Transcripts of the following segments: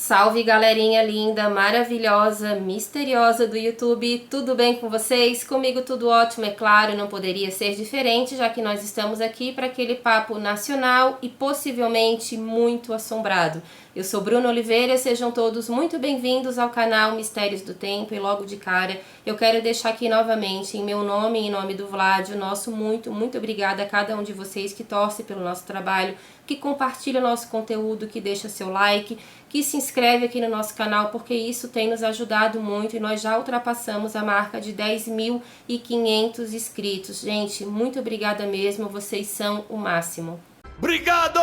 Salve galerinha linda, maravilhosa, misteriosa do YouTube, tudo bem com vocês? Comigo tudo ótimo, é claro, não poderia ser diferente, já que nós estamos aqui para aquele papo nacional e possivelmente muito assombrado. Eu sou Bruna Oliveira, sejam todos muito bem-vindos ao canal Mistérios do Tempo e logo de cara eu quero deixar aqui novamente, em meu nome e em nome do Vlad, o nosso muito obrigada a cada um de vocês que torce pelo nosso trabalho, que compartilha o nosso conteúdo, que deixa seu like, que se inscreve aqui no nosso canal, porque isso tem nos ajudado muito e nós já ultrapassamos a marca de 10.500 inscritos. Gente, muito obrigada mesmo, vocês são o máximo. Obrigado!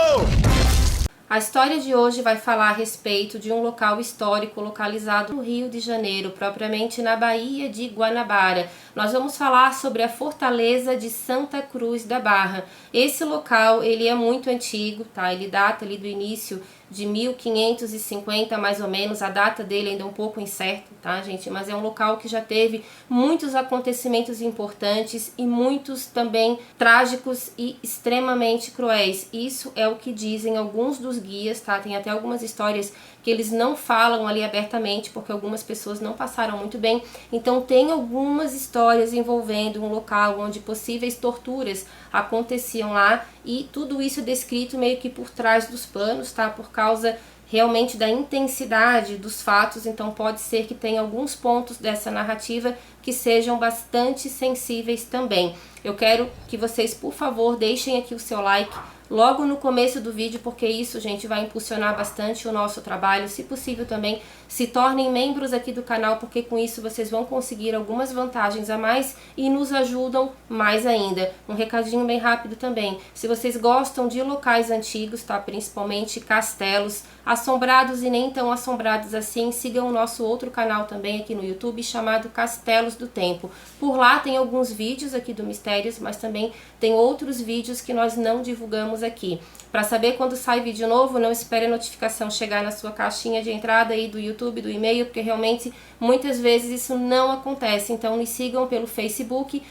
A história de hoje vai falar a respeito de um local histórico localizado no Rio de Janeiro, propriamente na Baía de Guanabara. Nós vamos falar sobre a Fortaleza de Santa Cruz da Barra. Esse local, ele é muito antigo, tá? Ele data ali do início de 1550, mais ou menos. A data dele ainda é um pouco incerta, tá, gente? Mas é um local que já teve muitos acontecimentos importantes e muitos também trágicos e extremamente cruéis. Isso é o que dizem alguns dos guias, tá? Tem até algumas histórias que eles não falam ali abertamente, porque algumas pessoas não passaram muito bem. Então tem algumas histórias envolvendo um local onde possíveis torturas aconteciam lá, e tudo isso é descrito meio que por trás dos panos, tá? Por causa realmente da intensidade dos fatos, então pode ser que tenha alguns pontos dessa narrativa que sejam bastante sensíveis também. Eu quero que vocês, por favor, deixem aqui o seu like logo no começo do vídeo, porque isso, gente, vai impulsionar bastante o nosso trabalho. Se possível também, se tornem membros aqui do canal, porque com isso vocês vão conseguir algumas vantagens a mais e nos ajudam mais ainda. Um recadinho bem rápido também, se vocês gostam de locais antigos, tá? Principalmente castelos, assombrados e nem tão assombrados assim, sigam o nosso outro canal também aqui no YouTube, chamado Castelos do Tempo. Por lá tem alguns vídeos aqui do Mistérios, mas também tem outros vídeos que nós não divulgamos aqui. Para saber quando sai vídeo novo, não espere a notificação chegar na sua caixinha de entrada aí do YouTube, do e-mail, porque realmente muitas vezes isso não acontece. Então nos sigam pelo Facebook,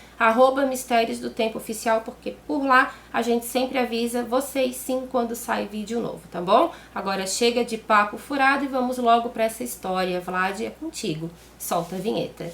@Mistérios do Tempo Oficial, porque por lá a gente sempre avisa vocês sim quando sai vídeo novo, tá bom? Agora chega de papo furado e vamos logo para essa história. Vlad, é contigo. Solta a vinheta.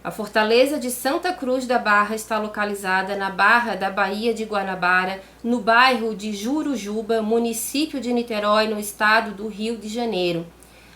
A Fortaleza de Santa Cruz da Barra está localizada na Barra da Baía de Guanabara, no bairro de Jurujuba, município de Niterói, no estado do Rio de Janeiro.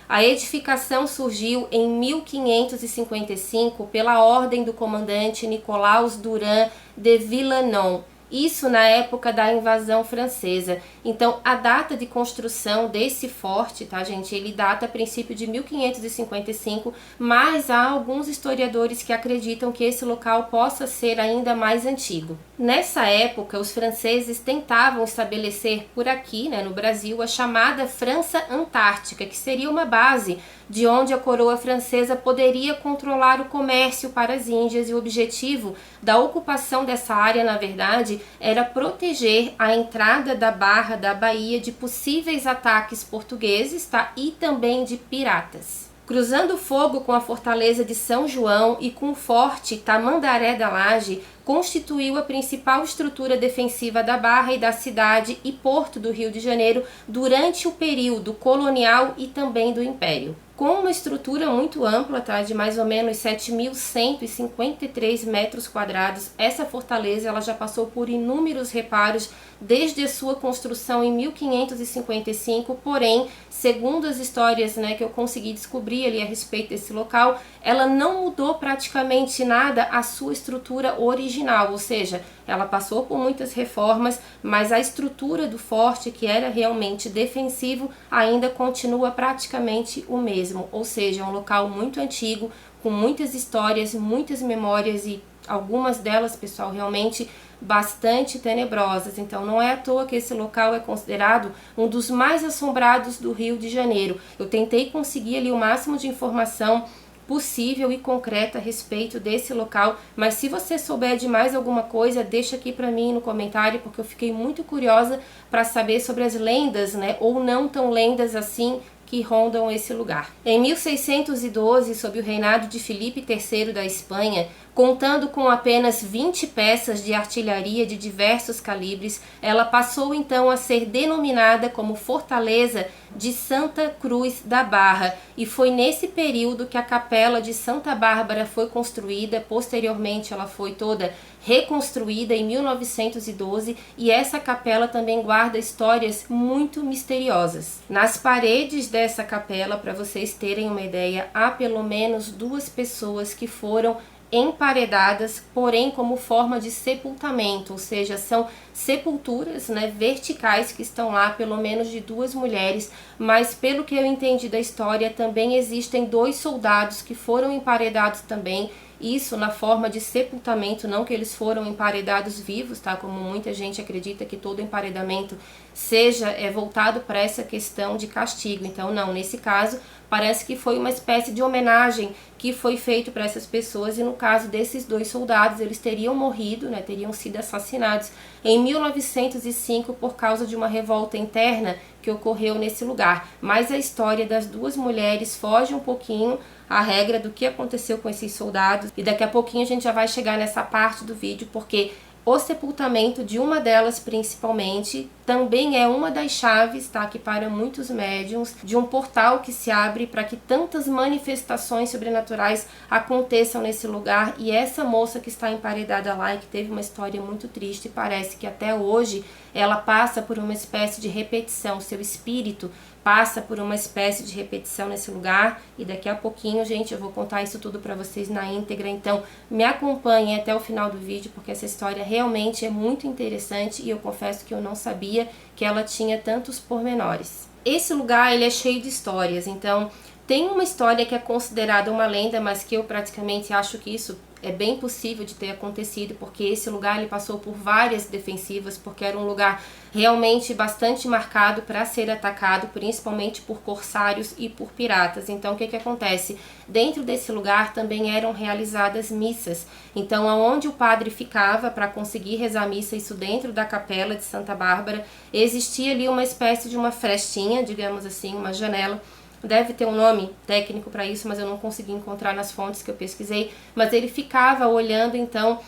A edificação surgiu em 1555 pela ordem do comandante Nicolaus Duran de Villeneuve. Isso na época da invasão francesa. Então, a data de construção desse forte, tá, gente? Ele data a princípio de 1555, mas há alguns historiadores que acreditam que esse local possa ser ainda mais antigo. Nessa época, os franceses tentavam estabelecer por aqui, né, no Brasil, a chamada França Antártica, que seria uma base de onde a coroa francesa poderia controlar o comércio para as Índias, e o objetivo da ocupação dessa área, na verdade, era proteger a entrada da Barra da Bahia de possíveis ataques portugueses, tá? E também de piratas. Cruzando fogo com a fortaleza de São João e com o forte Tamandaré da Laje, constituiu a principal estrutura defensiva da Barra e da cidade e porto do Rio de Janeiro durante o período colonial e também do Império. Com uma estrutura muito ampla, tá, de mais ou menos 7.153 metros quadrados, essa fortaleza ela já passou por inúmeros reparos desde a sua construção em 1555, porém, segundo as histórias, né, que eu consegui descobrir ali a respeito desse local, ela não mudou praticamente nada a sua estrutura original, ou seja, ela passou por muitas reformas, mas a estrutura do forte, que era realmente defensivo, ainda continua praticamente o mesmo, ou seja, um local muito antigo, com muitas histórias, muitas memórias e algumas delas, pessoal, realmente bastante tenebrosas. Então não é à toa que esse local é considerado um dos mais assombrados do Rio de Janeiro. Eu tentei conseguir ali o máximo de informação possível e concreta a respeito desse local. Mas se você souber de mais alguma coisa, deixa aqui para mim no comentário, porque eu fiquei muito curiosa para saber sobre as lendas, né, ou não tão lendas assim, que rondam esse lugar. Em 1612, sob o reinado de Filipe III da Espanha, contando com apenas 20 peças de artilharia de diversos calibres, ela passou então a ser denominada como Fortaleza de Santa Cruz da Barra, e foi nesse período que a capela de Santa Bárbara foi construída. Posteriormente ela foi toda reconstruída em 1912, e essa capela também guarda histórias muito misteriosas. Nas paredes dessa capela, para vocês terem uma ideia, há pelo menos 2 pessoas que foram emparedadas, porém como forma de sepultamento, ou seja, são sepulturas, né, verticais que estão lá, pelo menos de 2 mulheres, mas pelo que eu entendi da história, também existem 2 soldados que foram emparedados também, isso na forma de sepultamento, não que eles foram emparedados vivos, tá? Como muita gente acredita que todo emparedamento seja voltado para essa questão de castigo. Então não, nesse caso parece que foi uma espécie de homenagem que foi feito para essas pessoas, e no caso desses 2 soldados, eles teriam morrido, né, teriam sido assassinados em 1905 por causa de uma revolta interna que ocorreu nesse lugar. Mas a história das 2 mulheres foge um pouquinho à regra do que aconteceu com esses soldados, e daqui a pouquinho a gente já vai chegar nessa parte do vídeo, porque o sepultamento de uma delas, principalmente, também é uma das chaves, tá, que para muitos médiuns, de um portal que se abre para que tantas manifestações sobrenaturais aconteçam nesse lugar. E essa moça que está emparedada lá e que teve uma história muito triste, parece que até hoje ela passa por uma espécie de repetição, seu espírito passa por uma espécie de repetição nesse lugar, e daqui a pouquinho, gente, eu vou contar isso tudo para vocês na íntegra. Então me acompanhem até o final do vídeo, porque essa história realmente é muito interessante, e eu confesso que eu não sabia que ela tinha tantos pormenores. Esse lugar, ele é cheio de histórias. Então tem uma história que é considerada uma lenda, mas que eu praticamente acho que isso é bem possível de ter acontecido, porque esse lugar ele passou por várias defensivas, porque era um lugar realmente bastante marcado para ser atacado, principalmente por corsários e por piratas. Então o que acontece? Dentro desse lugar também eram realizadas missas. Então aonde o padre ficava para conseguir rezar a missa, isso dentro da capela de Santa Bárbara, existia ali uma espécie de uma frestinha, digamos assim, uma janela. Deve ter um nome técnico para isso, mas eu não consegui encontrar nas fontes que eu pesquisei. Mas ele ficava olhando então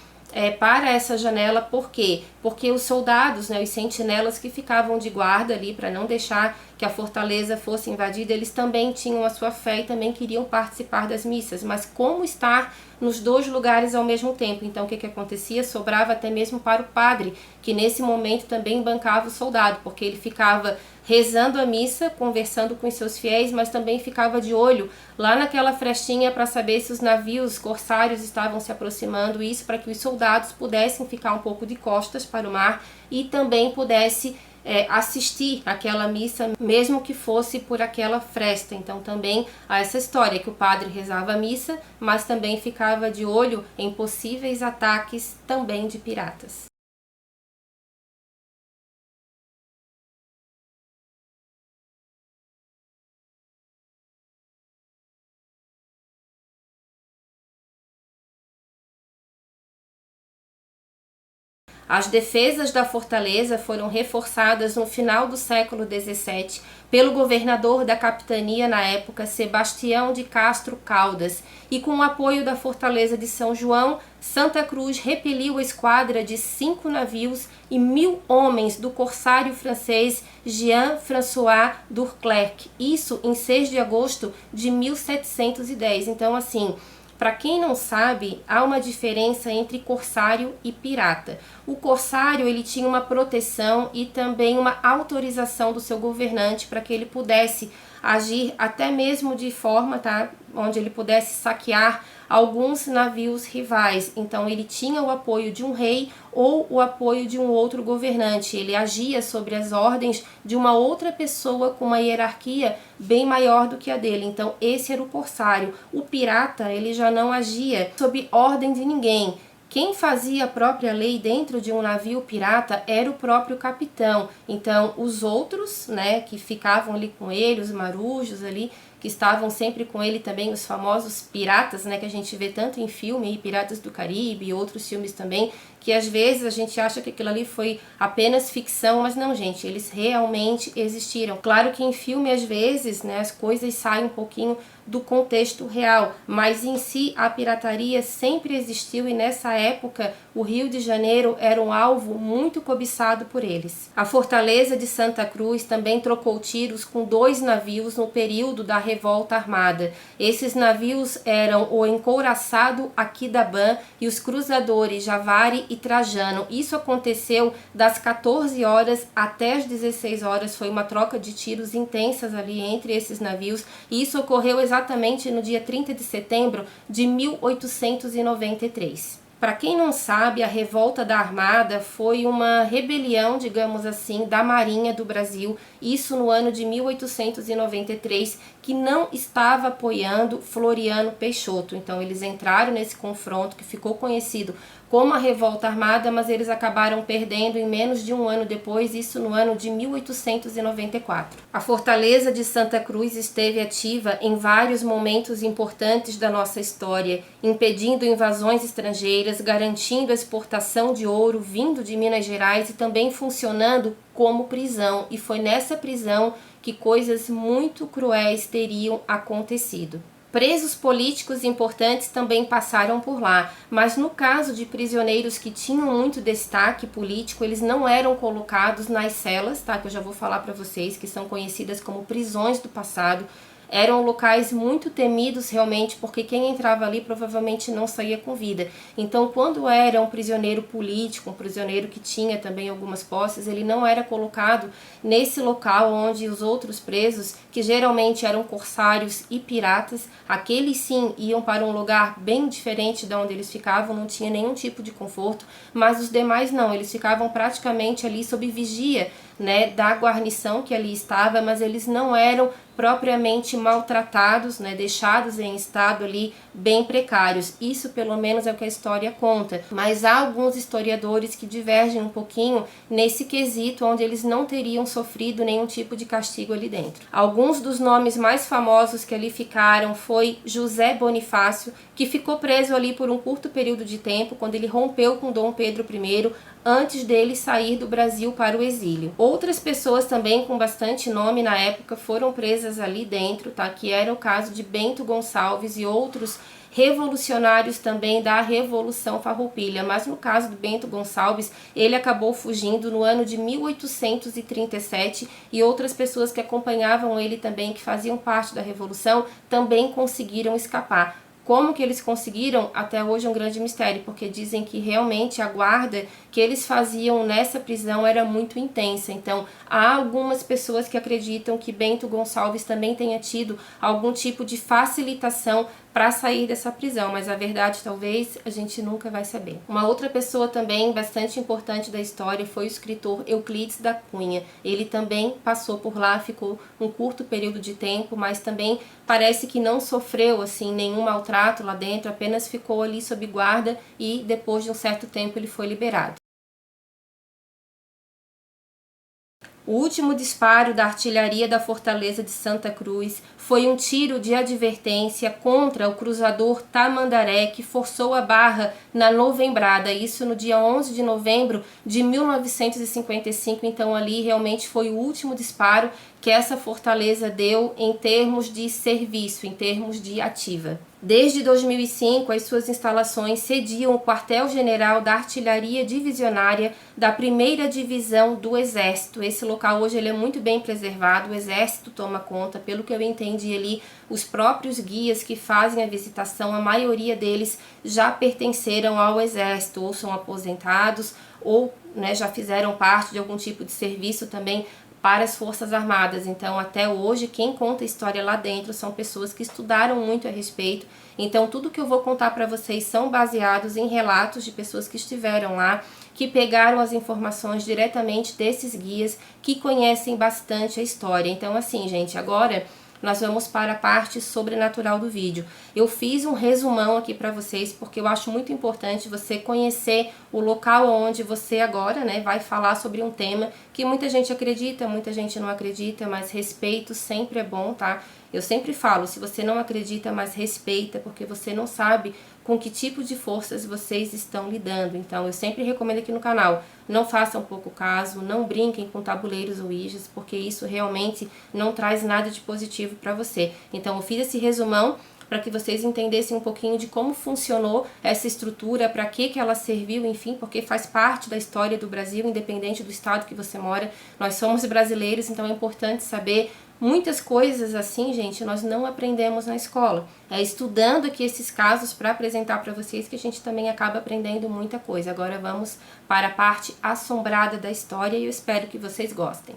para essa janela. Por quê? Porque os soldados, né, os sentinelas que ficavam de guarda ali para não deixar que a fortaleza fosse invadida, eles também tinham a sua fé e também queriam participar das missas. Mas como estar nos 2 lugares ao mesmo tempo? Então o que acontecia? Sobrava até mesmo para o padre, que nesse momento também bancava o soldado, porque ele ficava rezando a missa, conversando com os seus fiéis, mas também ficava de olho lá naquela frestinha para saber se os navios corsários estavam se aproximando, isso para que os soldados pudessem ficar um pouco de costas para o mar e também pudesse assistir aquela missa, mesmo que fosse por aquela fresta. Então também há essa história que o padre rezava a missa, mas também ficava de olho em possíveis ataques também de piratas. As defesas da fortaleza foram reforçadas no final do século XVII pelo governador da capitania na época, Sebastião de Castro Caldas, e com o apoio da fortaleza de São João, Santa Cruz repeliu a esquadra de 5 navios e 1.000 homens do corsário francês Jean-François Durclerc, isso em 6 de agosto de 1710. Então assim, para quem não sabe, há uma diferença entre corsário e pirata. O corsário ele tinha uma proteção e também uma autorização do seu governante para que ele pudesse agir até mesmo de forma, tá, onde ele pudesse saquear alguns navios rivais. Então ele tinha o apoio de um rei ou o apoio de um outro governante. Ele agia sobre as ordens de uma outra pessoa com uma hierarquia bem maior do que a dele. Então esse era o corsário. O pirata ele já não agia sob ordem de ninguém. Quem fazia a própria lei dentro de um navio pirata era o próprio capitão. Então os outros, né, que ficavam ali com ele, os marujos ali, que estavam sempre com ele também os famosos piratas, né, que a gente vê tanto em filme, Piratas do Caribe e outros filmes também, que às vezes a gente acha que aquilo ali foi apenas ficção, mas não, gente, eles realmente existiram. Claro que em filme às vezes, né, as coisas saem um pouquinho do contexto real, mas em si a pirataria sempre existiu e nessa época o Rio de Janeiro era um alvo muito cobiçado por eles. A fortaleza de Santa Cruz também trocou tiros com 2 navios no período da Revolta Armada. Esses navios eram o encouraçado Aquidauã e os cruzadores Javari e Trajano. Isso aconteceu das 14 horas até as 16 horas, foi uma troca de tiros intensas ali entre esses navios, e isso ocorreu exatamente no dia 30 de setembro de 1893. Para quem não sabe, a Revolta da Armada foi uma rebelião, digamos assim, da Marinha do Brasil, isso no ano de 1893, que não estava apoiando Floriano Peixoto. Então eles entraram nesse confronto que ficou conhecido como a Revolta Armada, mas eles acabaram perdendo em menos de um ano depois, isso no ano de 1894. A Fortaleza de Santa Cruz esteve ativa em vários momentos importantes da nossa história, impedindo invasões estrangeiras, garantindo a exportação de ouro vindo de Minas Gerais e também funcionando como prisão. E foi nessa prisão que coisas muito cruéis teriam acontecido. Presos políticos importantes também passaram por lá, mas no caso de prisioneiros que tinham muito destaque político, eles não eram colocados nas celas, tá? Que eu já vou falar para vocês, que são conhecidas como prisões do passado. Eram locais muito temidos realmente, porque quem entrava ali provavelmente não saía com vida. Então, quando era um prisioneiro político, um prisioneiro que tinha também algumas posses, ele não era colocado nesse local onde os outros presos, que geralmente eram corsários e piratas, aqueles sim iam para um lugar bem diferente de onde eles ficavam, não tinha nenhum tipo de conforto, mas os demais não, eles ficavam praticamente ali sob vigia, né, da guarnição que ali estava, mas eles não eram propriamente maltratados, né, deixados em estado ali bem precários. Isso pelo menos é o que a história conta, mas há alguns historiadores que divergem um pouquinho nesse quesito, onde eles não teriam sofrido nenhum tipo de castigo ali dentro. Alguns dos nomes mais famosos que ali ficaram foi José Bonifácio, que ficou preso ali por um curto período de tempo, quando ele rompeu com Dom Pedro I, antes dele sair do Brasil para o exílio. Outras pessoas também com bastante nome na época foram presas ali dentro, tá? Que era o caso de Bento Gonçalves e outros revolucionários também da Revolução Farroupilha, mas no caso do Bento Gonçalves, ele acabou fugindo no ano de 1837 e outras pessoas que acompanhavam ele também, que faziam parte da Revolução, também conseguiram escapar. Como que eles conseguiram? Até hoje é um grande mistério, porque dizem que realmente a guarda que eles faziam nessa prisão era muito intensa. Então, há algumas pessoas que acreditam que Bento Gonçalves também tenha tido algum tipo de facilitação para sair dessa prisão, mas a verdade talvez a gente nunca vai saber. Uma outra pessoa também bastante importante da história foi o escritor Euclides da Cunha. Ele também passou por lá, ficou um curto período de tempo, mas também parece que não sofreu assim nenhum maltrato lá dentro, apenas ficou ali sob guarda e depois de um certo tempo ele foi liberado. O último disparo da artilharia da Fortaleza de Santa Cruz foi um tiro de advertência contra o cruzador Tamandaré, que forçou a barra na Novembrada, isso no dia 11 de novembro de 1955, então ali realmente foi o último disparo que essa fortaleza deu em termos de serviço, em termos de ativa. Desde 2005, as suas instalações cediam o quartel-general da Artilharia Divisionária da 1ª Divisão do Exército. Esse local hoje ele é muito bem preservado, o Exército toma conta, pelo que eu entendi ali, os próprios guias que fazem a visitação, a maioria deles já pertenceram ao Exército, ou são aposentados, ou já fizeram parte de algum tipo de serviço também para as Forças Armadas. Então, até hoje, quem conta a história lá dentro são pessoas que estudaram muito a respeito. Então, tudo que eu vou contar para vocês são baseados em relatos de pessoas que estiveram lá, que pegaram as informações diretamente desses guias, que conhecem bastante a história. Então, assim, gente, agora nós vamos para a parte sobrenatural do vídeo. Eu fiz um resumão aqui para vocês, porque eu acho muito importante você conhecer o local onde você agora, né, vai falar sobre um tema que muita gente acredita, muita gente não acredita, mas respeito sempre é bom, tá? Eu sempre falo, se você não acredita, mas respeita, porque você não sabe com que tipo de forças vocês estão lidando. Então, eu sempre recomendo aqui no canal, não façam pouco caso, não brinquem com tabuleiros ou ouijas, porque isso realmente não traz nada de positivo para você. Então, eu fiz esse resumão para que vocês entendessem um pouquinho de como funcionou essa estrutura, para que ela serviu, enfim, porque faz parte da história do Brasil, independente do estado que você mora. Nós somos brasileiros, então é importante saber. Muitas coisas assim, gente, nós não aprendemos na escola. É estudando aqui esses casos para apresentar para vocês que a gente também acaba aprendendo muita coisa. Agora vamos para a parte assombrada da história e eu espero que vocês gostem.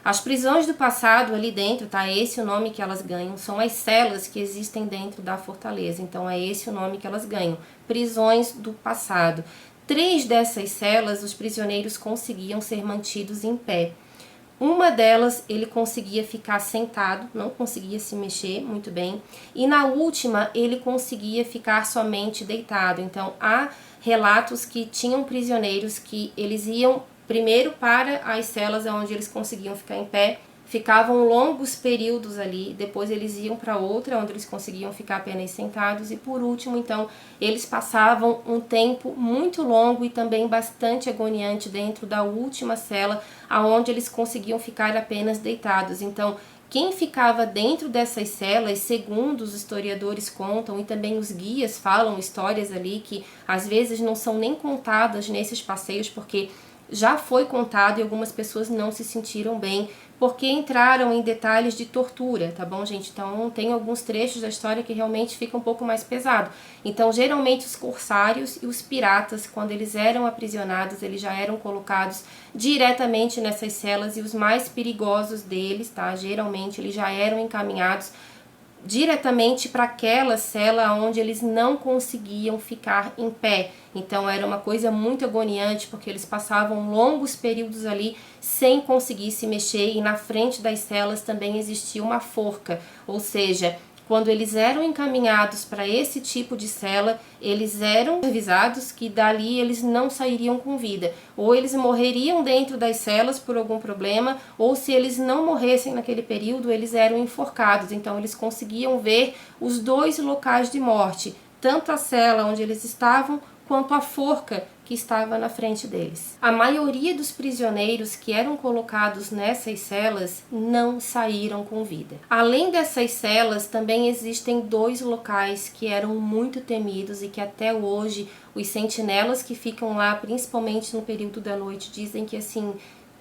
As prisões do passado ali dentro, tá? Esse é o nome que elas ganham, são as celas que existem dentro da fortaleza. Então é esse o nome que elas ganham, prisões do passado. 3 dessas celas, os prisioneiros conseguiam ser mantidos em pé. Uma delas, ele conseguia ficar sentado, não conseguia se mexer muito bem. E na última, ele conseguia ficar somente deitado. Então, há relatos que tinham prisioneiros que eles iam primeiro para as celas onde eles conseguiam ficar em pé, ficavam longos períodos ali, depois eles iam para outra onde eles conseguiam ficar apenas sentados e por último, então, eles passavam um tempo muito longo e também bastante agoniante dentro da última cela, aonde eles conseguiam ficar apenas deitados. Então, quem ficava dentro dessas celas, segundo os historiadores contam e também os guias falam histórias ali que às vezes não são nem contadas nesses passeios porque já foi contado e algumas pessoas não se sentiram bem porque entraram em detalhes de tortura, tá bom, gente? Então, tem alguns trechos da história que realmente fica um pouco mais pesado. Então, geralmente, os corsários e os piratas, quando eles eram aprisionados, eles já eram colocados diretamente nessas celas e os mais perigosos deles, tá? Geralmente, eles já eram encaminhados diretamente para aquela cela onde eles não conseguiam ficar em pé. Então era uma coisa muito agoniante, porque eles passavam longos períodos ali sem conseguir se mexer e na frente das celas também existia uma forca, ou seja, quando eles eram encaminhados para esse tipo de cela, eles eram avisados que dali eles não sairiam com vida. Ou eles morreriam dentro das celas por algum problema, ou se eles não morressem naquele período, eles eram enforcados. Então eles conseguiam ver os 2 locais de morte, tanto a cela onde eles estavam, quanto a forca que estava na frente deles. A maioria dos prisioneiros que eram colocados nessas celas não saíram com vida. Além dessas celas, também existem 2 locais que eram muito temidos e que até hoje os sentinelas que ficam lá, principalmente no período da noite, dizem que assim,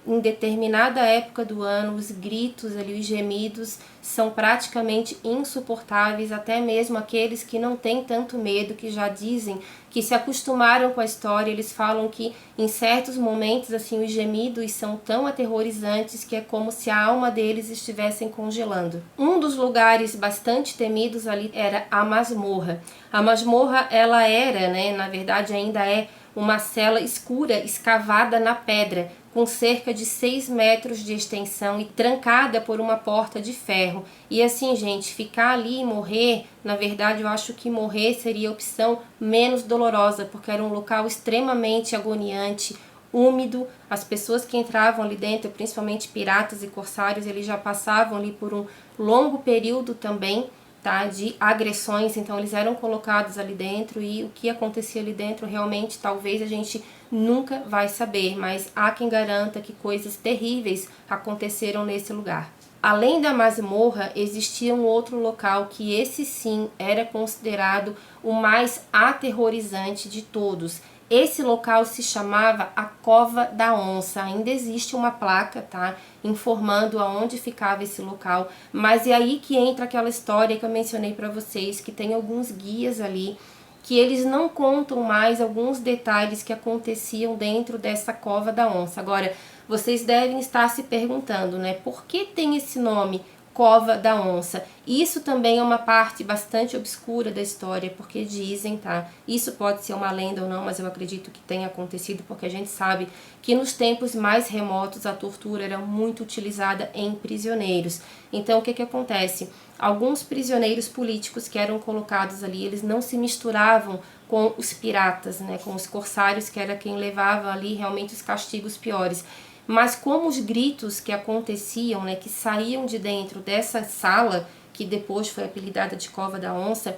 em determinada época do ano, os gritos ali, os gemidos são praticamente insuportáveis, até mesmo aqueles que não têm tanto medo, que já dizem que se acostumaram com a história, eles falam que em certos momentos assim os gemidos são tão aterrorizantes que é como se a alma deles estivessem congelando. Um dos lugares bastante temidos ali era a masmorra. A masmorra, ela era, né, na verdade ainda é uma cela escura escavada na pedra, com cerca de 6 metros de extensão e trancada por uma porta de ferro. E assim, gente, ficar ali e morrer, na verdade eu acho que morrer seria a opção menos dolorosa, porque era um local extremamente agoniante, úmido. As pessoas que entravam ali dentro, principalmente piratas e corsários, eles já passavam ali por um longo período também, tá, de agressões, então eles eram colocados ali dentro e o que acontecia ali dentro realmente talvez a gente nunca vai saber, mas há quem garanta que coisas terríveis aconteceram nesse lugar. Além da masmorra, existia um outro local que esse sim era considerado o mais aterrorizante de todos. Esse local se chamava a Cova da Onça. Ainda existe uma placa, tá, informando aonde ficava esse local, mas é aí que entra aquela história que eu mencionei para vocês, que tem alguns guias ali, que eles não contam mais alguns detalhes que aconteciam dentro dessa Cova da Onça. Agora, vocês devem estar se perguntando, né, por que tem esse nome, Cova da Onça. Isso também é uma parte bastante obscura da história, porque dizem, tá? Isso pode ser uma lenda ou não, mas eu acredito que tenha acontecido, porque a gente sabe que nos tempos mais remotos a tortura era muito utilizada em prisioneiros. Então o que acontece? Alguns prisioneiros políticos que eram colocados ali, eles não se misturavam com os piratas, né? Com os corsários, que era quem levava ali realmente os castigos piores. Mas como os gritos que aconteciam, né, que saíam de dentro dessa sala, que depois foi apelidada de Cova da Onça,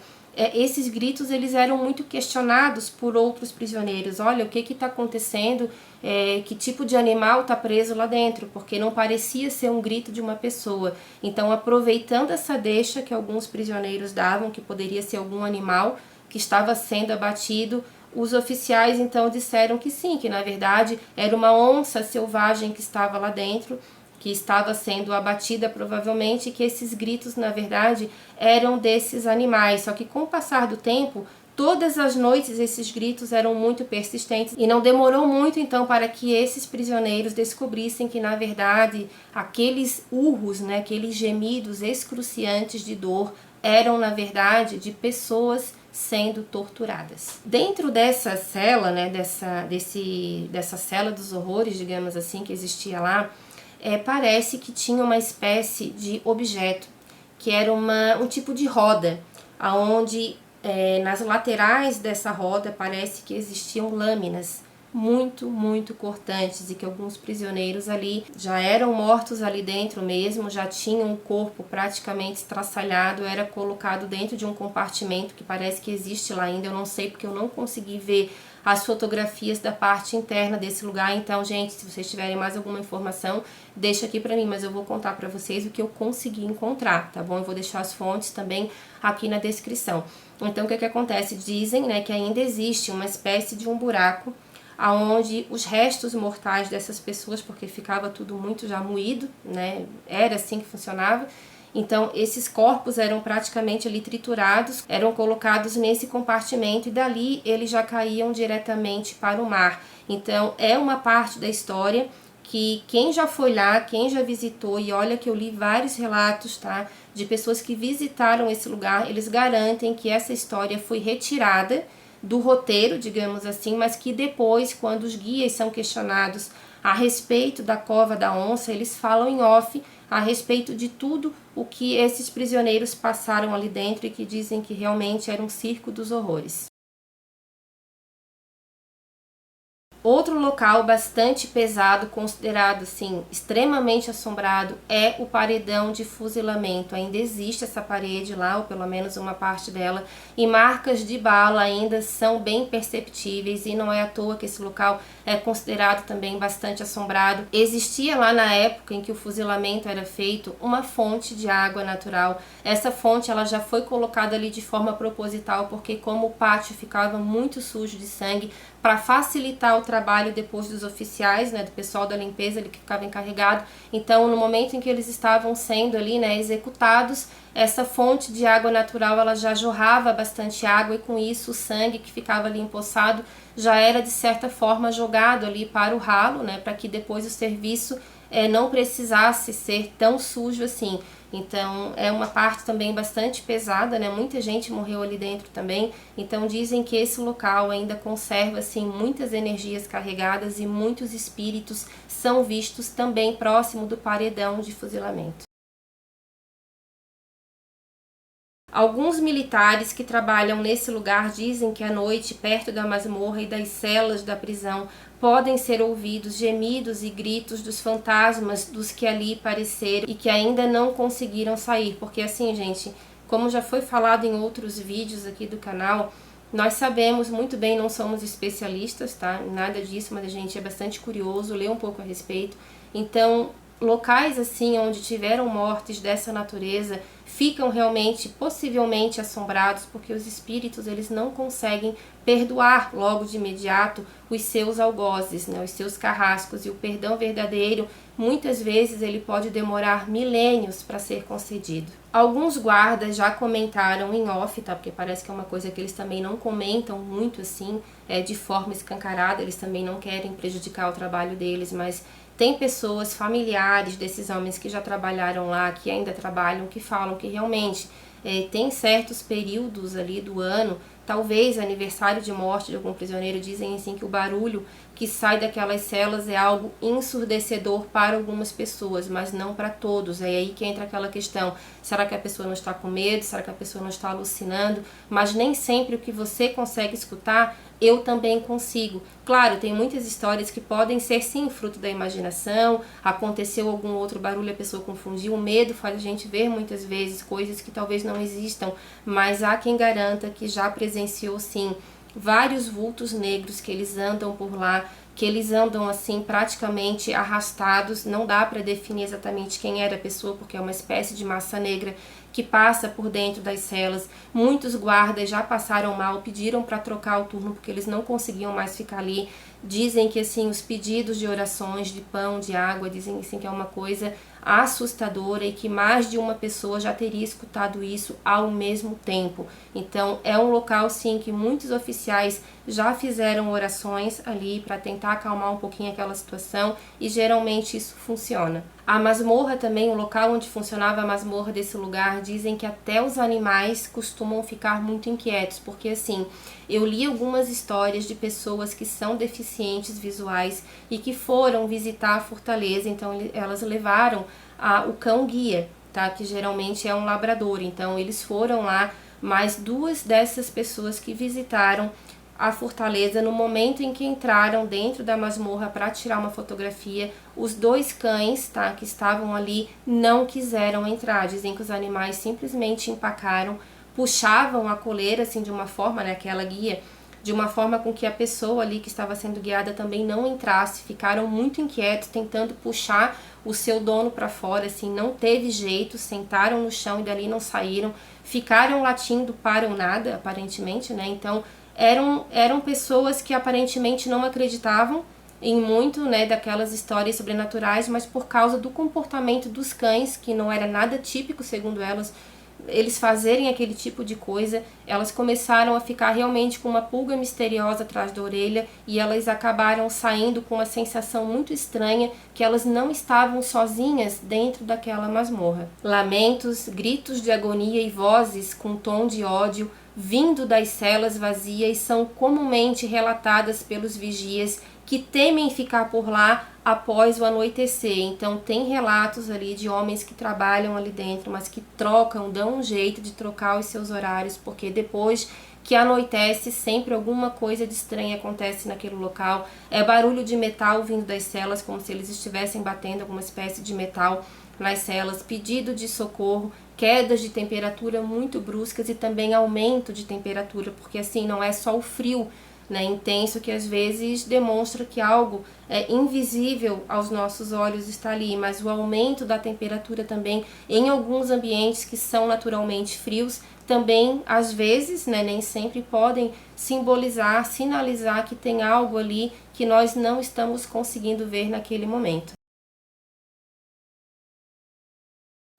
esses gritos eles eram muito questionados por outros prisioneiros. Olha, o que está acontecendo? Que tipo de animal está preso lá dentro? Porque não parecia ser um grito de uma pessoa. Então, aproveitando essa deixa que alguns prisioneiros davam, que poderia ser algum animal que estava sendo abatido, os oficiais então disseram que sim, que na verdade era uma onça selvagem que estava lá dentro, que estava sendo abatida provavelmente, e que esses gritos na verdade eram desses animais. Só que com o passar do tempo, todas as noites esses gritos eram muito persistentes e não demorou muito então para que esses prisioneiros descobrissem que na verdade aqueles urros, né, aqueles gemidos excruciantes de dor eram na verdade de pessoas sendo torturadas. Dentro dessa cela, né, dessa cela dos horrores, digamos assim, que existia lá, parece que tinha uma espécie de objeto, que era um tipo de roda, aonde nas laterais dessa roda parece que existiam lâminas muito cortantes, e que alguns prisioneiros ali já eram mortos ali dentro mesmo, já tinham o corpo praticamente estraçalhado, era colocado dentro de um compartimento que parece que existe lá ainda. Eu não sei porque eu não consegui ver as fotografias da parte interna desse lugar. Então, gente, se vocês tiverem mais alguma informação, deixa aqui pra mim, mas eu vou contar pra vocês o que eu consegui encontrar, tá bom? Eu vou deixar as fontes também aqui na descrição. Então, o que acontece? Dizem, né, que ainda existe uma espécie de um buraco aonde os restos mortais dessas pessoas, porque ficava tudo muito já moído, né? Era assim que funcionava. Então, esses corpos eram praticamente ali triturados, eram colocados nesse compartimento e dali eles já caíam diretamente para o mar. Então, é uma parte da história que quem já foi lá, quem já visitou, e olha que eu li vários relatos, tá? De pessoas que visitaram esse lugar, eles garantem que essa história foi retirada do roteiro, digamos assim, mas que depois, quando os guias são questionados a respeito da Cova da Onça, eles falam em off a respeito de tudo o que esses prisioneiros passaram ali dentro, e que dizem que realmente era um circo dos horrores. Outro local bastante pesado, considerado assim, extremamente assombrado, é o paredão de fuzilamento. Ainda existe essa parede lá, ou pelo menos uma parte dela, e marcas de bala ainda são bem perceptíveis, e não é à toa que esse local é considerado também bastante assombrado. Existia lá na época em que o fuzilamento era feito uma fonte de água natural. Essa fonte ela já foi colocada ali de forma proposital, porque como o pátio ficava muito sujo de sangue, para facilitar o trabalho depois dos oficiais, né, do pessoal da limpeza ali que ficava encarregado. Então, no momento em que eles estavam sendo ali, né, executados, essa fonte de água natural ela já jorrava bastante água, e com isso o sangue que ficava ali empoçado já era de certa forma jogado ali para o ralo, né, para que depois o serviço não precisasse ser tão sujo assim. Então é uma parte também bastante pesada, né? Muita gente morreu ali dentro também. Então dizem que esse local ainda conserva assim muitas energias carregadas, e muitos espíritos são vistos também próximo do paredão de fuzilamento. Alguns militares que trabalham nesse lugar dizem que à noite, perto da masmorra e das celas da prisão, podem ser ouvidos gemidos e gritos dos fantasmas dos que ali pareceram e que ainda não conseguiram sair. Porque assim, gente, como já foi falado em outros vídeos aqui do canal, nós sabemos muito bem, não somos especialistas, tá? Nada disso, mas a gente é bastante curioso, lê um pouco a respeito. Então, locais assim onde tiveram mortes dessa natureza ficam realmente, possivelmente assombrados, porque os espíritos eles não conseguem perdoar logo de imediato os seus algozes, né, os seus carrascos, e o perdão verdadeiro muitas vezes ele pode demorar milênios para ser concedido. Alguns guardas já comentaram em off, tá, porque parece que é uma coisa que eles também não comentam muito assim, de forma escancarada, eles também não querem prejudicar o trabalho deles, mas Tem pessoas, familiares desses homens que já trabalharam lá, que ainda trabalham, que falam que realmente tem certos períodos ali do ano, talvez aniversário de morte de algum prisioneiro, dizem assim que o barulho que sai daquelas celas é algo ensurdecedor para algumas pessoas, mas não para todos. É aí que entra aquela questão, será que a pessoa não está com medo, será que a pessoa não está alucinando? Mas nem sempre o que você consegue escutar, eu também consigo. Claro, tem muitas histórias que podem ser sim fruto da imaginação, aconteceu algum outro barulho, a pessoa confundiu, o medo faz a gente ver muitas vezes coisas que talvez não existam, mas há quem garanta que já presenciou sim vários vultos negros que eles andam por lá, que eles andam assim praticamente arrastados, não dá para definir exatamente quem era a pessoa, porque é uma espécie de massa negra que passa por dentro das celas. Muitos guardas já passaram mal, pediram para trocar o turno porque eles não conseguiam mais ficar ali. Dizem que assim os pedidos de orações, de pão, de água, dizem assim que é uma coisa assustadora e que mais de uma pessoa já teria escutado isso ao mesmo tempo. Então é um local sim que muitos oficiais já fizeram orações ali para tentar acalmar um pouquinho aquela situação e geralmente isso funciona. A masmorra também, o local onde funcionava a masmorra desse lugar, dizem que até os animais costumam ficar muito inquietos, porque assim, eu li algumas histórias de pessoas que são deficientes visuais e que foram visitar a fortaleza, então elas levaram o cão guia, tá? Que geralmente é um labrador, então eles foram lá, mas duas dessas pessoas que visitaram a fortaleza, no momento em que entraram dentro da masmorra para tirar uma fotografia, os dois cães, tá, que estavam ali não quiseram entrar. Dizem que os animais simplesmente empacaram, puxavam a coleira assim de uma forma, né, aquela guia, de uma forma com que a pessoa ali que estava sendo guiada também não entrasse. Ficaram muito inquietos, tentando puxar o seu dono para fora, assim, não teve jeito, sentaram no chão e dali não saíram, ficaram latindo para o nada, aparentemente, né, então eram pessoas que aparentemente não acreditavam em muito, né, daquelas histórias sobrenaturais, mas por causa do comportamento dos cães, que não era nada típico, segundo elas, eles fazerem aquele tipo de coisa, elas começaram a ficar realmente com uma pulga misteriosa atrás da orelha e elas acabaram saindo com uma sensação muito estranha que elas não estavam sozinhas dentro daquela masmorra. Lamentos, gritos de agonia e vozes com tom de ódio vindo das celas vazias são comumente relatadas pelos vigias que temem ficar por lá após o anoitecer. Então tem relatos ali de homens que trabalham ali dentro, mas que trocam, dão um jeito de trocar os seus horários, porque depois que anoitece sempre alguma coisa de estranha acontece naquele local. É barulho de metal vindo das celas, como se eles estivessem batendo alguma espécie de metal nas celas, pedido de socorro, quedas de temperatura muito bruscas e também aumento de temperatura, porque assim não é só o frio, né, intenso que às vezes demonstra que algo invisível aos nossos olhos está ali, mas o aumento da temperatura também em alguns ambientes que são naturalmente frios também às vezes, né, nem sempre podem simbolizar, sinalizar que tem algo ali que nós não estamos conseguindo ver naquele momento.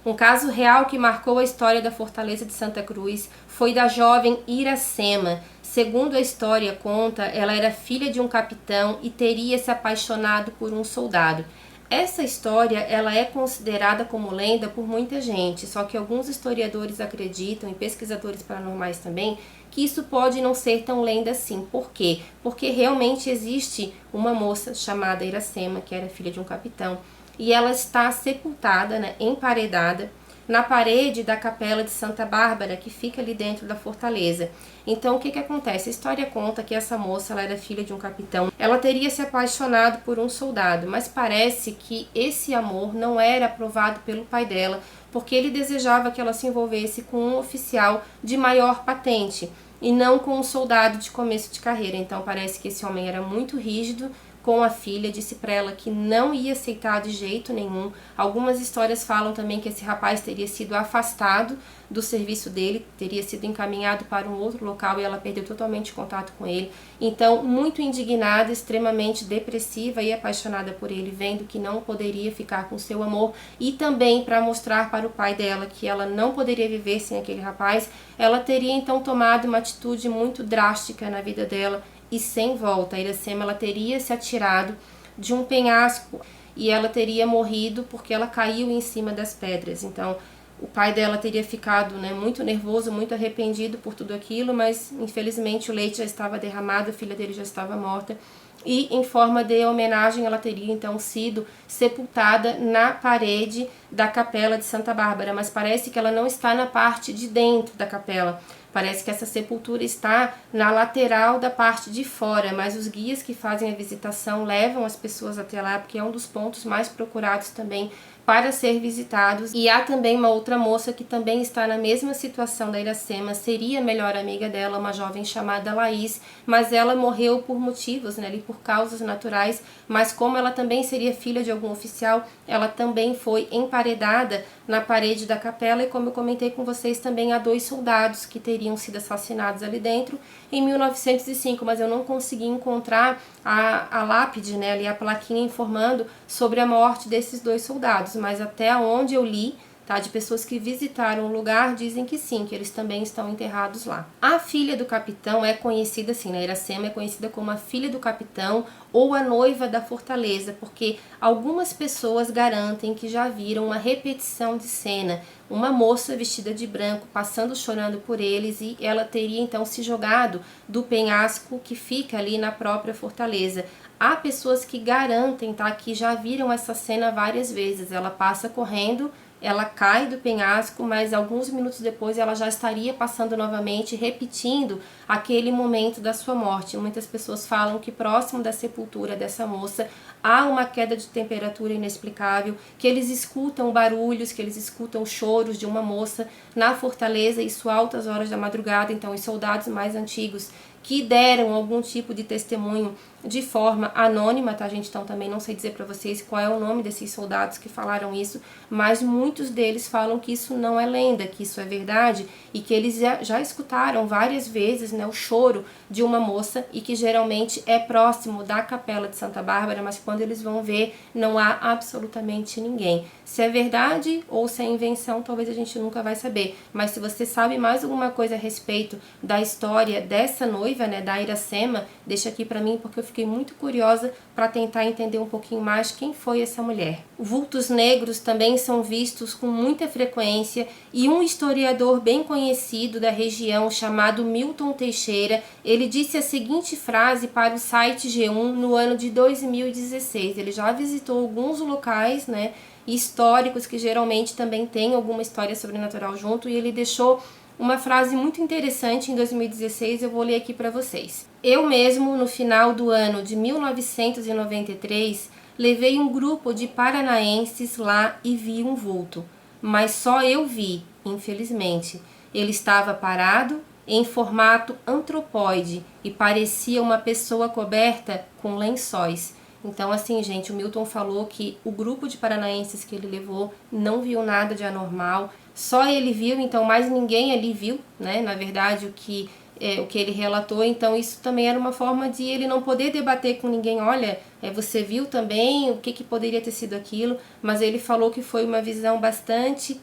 Um caso real que marcou a história da Fortaleza de Santa Cruz foi da jovem Iracema. Segundo a história conta, ela era filha de um capitão e teria se apaixonado por um soldado. Essa história ela é considerada como lenda por muita gente, só que alguns historiadores acreditam, e pesquisadores paranormais também, que isso pode não ser tão lenda assim. Por quê? Porque realmente existe uma moça chamada Iracema, que era filha de um capitão, e ela está sepultada, né, emparedada, na parede da capela de Santa Bárbara, que fica ali dentro da fortaleza. Então, o que acontece? A história conta que essa moça ela era filha de um capitão. Ela teria se apaixonado por um soldado, mas parece que esse amor não era aprovado pelo pai dela, porque ele desejava que ela se envolvesse com um oficial de maior patente e não com um soldado de começo de carreira. Então, parece que esse homem era muito rígido com a filha, disse para ela que não ia aceitar de jeito nenhum. Algumas histórias falam também que esse rapaz teria sido afastado do serviço dele, teria sido encaminhado para um outro local e ela perdeu totalmente contato com ele. Então, muito indignada, extremamente depressiva e apaixonada por ele, vendo que não poderia ficar com seu amor e também para mostrar para o pai dela que ela não poderia viver sem aquele rapaz, ela teria então tomado uma atitude muito drástica na vida dela e sem volta. A Iracema ela teria se atirado de um penhasco e ela teria morrido porque ela caiu em cima das pedras. Então o pai dela teria ficado, né, muito nervoso, muito arrependido por tudo aquilo, mas infelizmente o leite já estava derramado, a filha dele já estava morta. E em forma de homenagem ela teria então sido sepultada na parede da capela de Santa Bárbara, mas parece que ela não está na parte de dentro da capela. Parece que essa sepultura está na lateral da parte de fora, mas os guias que fazem a visitação levam as pessoas até lá, porque é um dos pontos mais procurados também para ser visitados. E há também uma outra moça que também está na mesma situação da Iracema, seria a melhor amiga dela, uma jovem chamada Laís, mas ela morreu por motivos, né, ali por causas naturais, mas como ela também seria filha de algum oficial, ela também foi emparedada na parede da capela, e como eu comentei com vocês, também há 2 soldados que teriam sido assassinados ali dentro em 1905, mas eu não consegui encontrar a lápide, né, ali a plaquinha informando sobre a morte desses 2 soldados, mas até onde eu li, tá, de pessoas que visitaram o lugar, dizem que sim, que eles também estão enterrados lá. A filha do capitão é conhecida assim, né, Iracema é conhecida como a filha do capitão ou a noiva da fortaleza, porque algumas pessoas garantem que já viram uma repetição de cena, uma moça vestida de branco passando chorando por eles, e ela teria então se jogado do penhasco que fica ali na própria fortaleza. Há pessoas que garantem, tá, que já viram essa cena várias vezes. Ela passa correndo, ela cai do penhasco, mas alguns minutos depois ela já estaria passando novamente, repetindo aquele momento da sua morte. Muitas pessoas falam que próximo da sepultura dessa moça há uma queda de temperatura inexplicável, que eles escutam barulhos, que eles escutam choros de uma moça na fortaleza, isso altas horas da madrugada. Então os soldados mais antigos que deram algum tipo de testemunho de forma anônima, tá, gente? Então também não sei dizer para vocês qual é o nome desses soldados que falaram isso, mas muitos deles falam que isso não é lenda, que isso é verdade, e que eles já escutaram várias vezes, né, o choro de uma moça, e que geralmente é próximo da capela de Santa Bárbara, mas quando eles vão ver, não há absolutamente ninguém. Se é verdade ou se é invenção, talvez a gente nunca vai saber, mas se você sabe mais alguma coisa a respeito da história dessa noiva, né, da Iracema, deixa aqui para mim, porque eu fiquei muito curiosa para tentar entender um pouquinho mais quem foi essa mulher. Vultos negros também são vistos com muita frequência, e um historiador bem conhecido da região chamado Milton Teixeira, ele disse a seguinte frase para o site G1 no ano de 2016. Ele já visitou alguns locais, né, históricos que geralmente também tem alguma história sobrenatural junto, e ele deixou uma frase muito interessante em 2016, eu vou ler aqui para vocês. Eu mesmo, no final do ano de 1993, levei um grupo de paranaenses lá e vi um vulto, mas só eu vi, infelizmente. Ele estava parado, em formato antropóide, e parecia uma pessoa coberta com lençóis. Então, assim, gente, o Milton falou que o grupo de paranaenses que ele levou não viu nada de anormal, só ele viu, então mais ninguém ali viu, né, na verdade, o que ele relatou. Então isso também era uma forma de ele não poder debater com ninguém, olha, você viu também, o que poderia ter sido aquilo, mas ele falou que foi uma visão bastante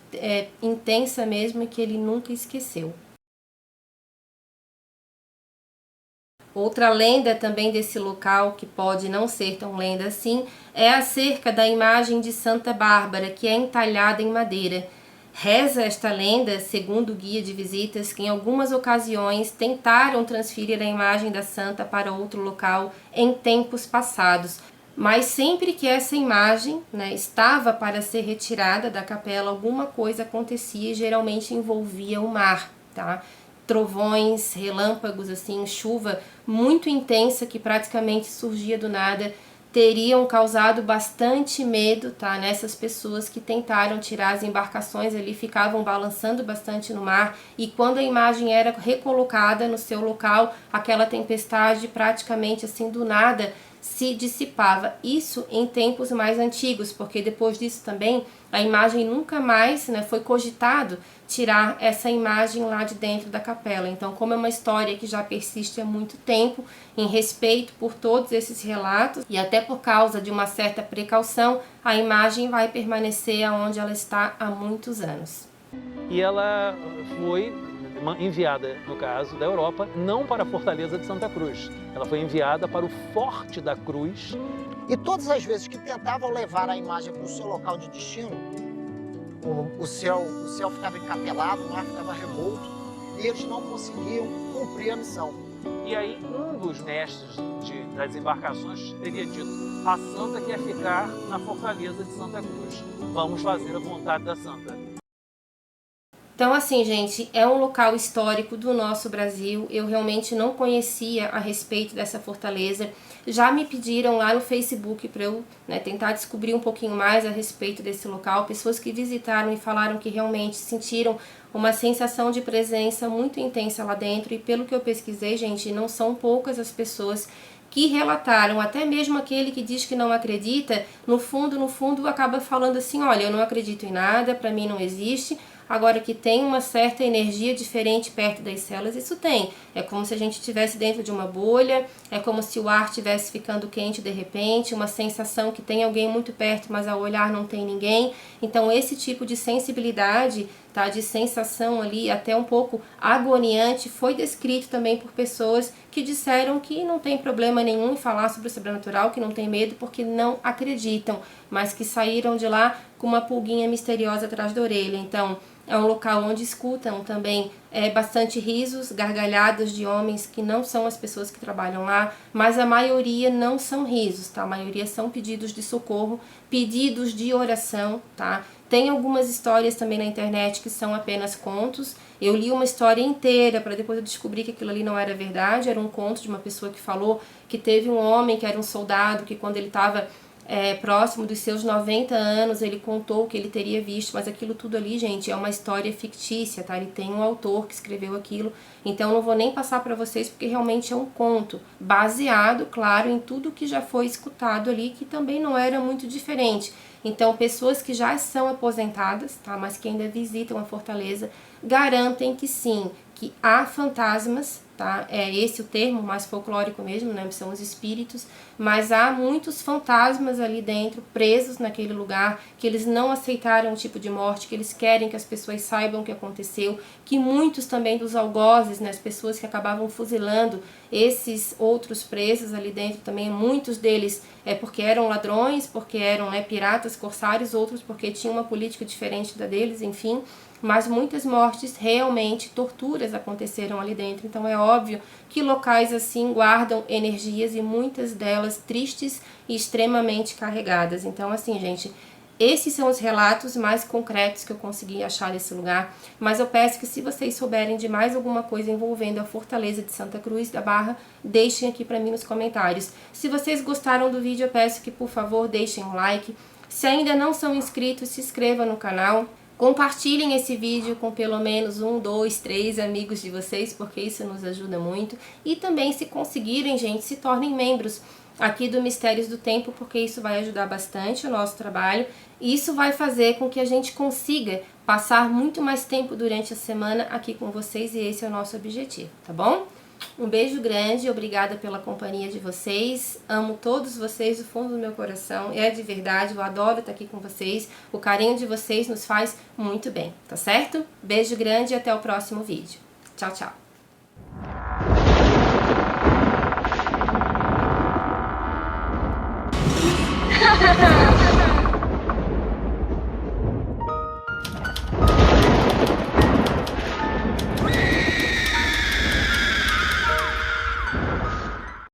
intensa mesmo, e que ele nunca esqueceu. Outra lenda também desse local, que pode não ser tão lenda assim, é acerca da imagem de Santa Bárbara, que é entalhada em madeira. Reza esta lenda, segundo o guia de visitas, que em algumas ocasiões tentaram transferir a imagem da santa para outro local em tempos passados, mas sempre que essa imagem, né, estava para ser retirada da capela, alguma coisa acontecia e geralmente envolvia o mar, tá? Trovões, relâmpagos, assim, chuva muito intensa que praticamente surgia do nada, teriam causado bastante medo, tá, nessas pessoas que tentaram tirar as embarcações ali, ficavam balançando bastante no mar, e quando a imagem era recolocada no seu local, aquela tempestade praticamente assim do nada se dissipava. Isso em tempos mais antigos, porque depois disso também a imagem nunca mais, né, foi cogitado tirar essa imagem lá de dentro da capela. Então, como é uma história que já persiste há muito tempo, em respeito por todos esses relatos e até por causa de uma certa precaução, a imagem vai permanecer onde ela está há muitos anos. E ela foi enviada, no caso da Europa, não para a Fortaleza de Santa Cruz. Ela foi enviada para o Forte da Cruz. E todas as vezes que tentavam levar a imagem para o seu local de destino, o céu ficava encapelado, o mar ficava revolto, e eles não conseguiam cumprir a missão. E aí um dos mestres das embarcações teria dito: a santa quer ficar na Fortaleza de Santa Cruz. Vamos fazer a vontade da santa. Então, assim, gente, é um local histórico do nosso Brasil. Eu realmente não conhecia a respeito dessa fortaleza. Já me pediram lá no Facebook para eu tentar descobrir um pouquinho mais a respeito desse local. Pessoas que visitaram e falaram que realmente sentiram uma sensação de presença muito intensa lá dentro. E pelo que eu pesquisei, gente, não são poucas as pessoas que relataram, até mesmo aquele que diz que não acredita, no fundo acaba falando assim: olha, eu não acredito em nada, para mim não existe. Agora, que tem uma certa energia diferente perto das células, isso tem. É como se a gente estivesse dentro de uma bolha, é como se o ar estivesse ficando quente de repente, uma sensação que tem alguém muito perto, mas ao olhar não tem ninguém. Então, esse tipo de sensibilidade, tá, de sensação ali, até um pouco agoniante, foi descrito também por pessoas que disseram que não tem problema nenhum em falar sobre o sobrenatural, que não tem medo porque não acreditam, mas que saíram de lá com uma pulguinha misteriosa atrás da orelha. Então, é um local onde escutam também bastante risos, gargalhadas de homens que não são as pessoas que trabalham lá, mas a maioria não são risos, tá? A maioria são pedidos de socorro, pedidos de oração, tá? Tem algumas histórias também na internet que são apenas contos. Eu li uma história inteira para depois eu descobrir que aquilo ali não era verdade, era um conto de uma pessoa que falou que teve um homem que era um soldado, que quando ele estava próximo dos seus 90 anos, ele contou o que ele teria visto, mas aquilo tudo ali, gente, é uma história fictícia, tá? Ele tem um autor que escreveu aquilo, então não vou nem passar para vocês porque realmente é um conto, baseado, claro, em tudo que já foi escutado ali, que também não era muito diferente. Então, pessoas que já são aposentadas, tá? Mas que ainda visitam a fortaleza, garantem que sim, que há fantasmas, tá? É esse o termo mais folclórico mesmo, né? São os espíritos, mas há muitos fantasmas ali dentro, presos naquele lugar, que eles não aceitaram o tipo de morte, que eles querem que as pessoas saibam o que aconteceu, que muitos também dos algozes, né? As pessoas que acabavam fuzilando esses outros presos ali dentro também, muitos deles porque eram ladrões, porque eram piratas, corsários, outros porque tinham uma política diferente da deles, enfim. Mas muitas mortes, realmente, torturas aconteceram ali dentro. Então é óbvio que locais assim guardam energias e muitas delas tristes e extremamente carregadas. Então assim, gente, esses são os relatos mais concretos que eu consegui achar desse lugar. Mas eu peço que se vocês souberem de mais alguma coisa envolvendo a Fortaleza de Santa Cruz da Barra, deixem aqui para mim nos comentários. Se vocês gostaram do vídeo, eu peço que, por favor, deixem um like. Se ainda não são inscritos, se inscrevam no canal. Compartilhem esse vídeo com pelo menos 1, 2, 3 amigos de vocês, porque isso nos ajuda muito. E também, se conseguirem, gente, se tornem membros aqui do Mistérios do Tempo, porque isso vai ajudar bastante o nosso trabalho. E isso vai fazer com que a gente consiga passar muito mais tempo durante a semana aqui com vocês, e esse é o nosso objetivo, tá bom? Um beijo grande, obrigada pela companhia de vocês, amo todos vocês do fundo do meu coração, é de verdade, eu adoro estar aqui com vocês, o carinho de vocês nos faz muito bem, tá certo? Beijo grande e até o próximo vídeo. Tchau, tchau!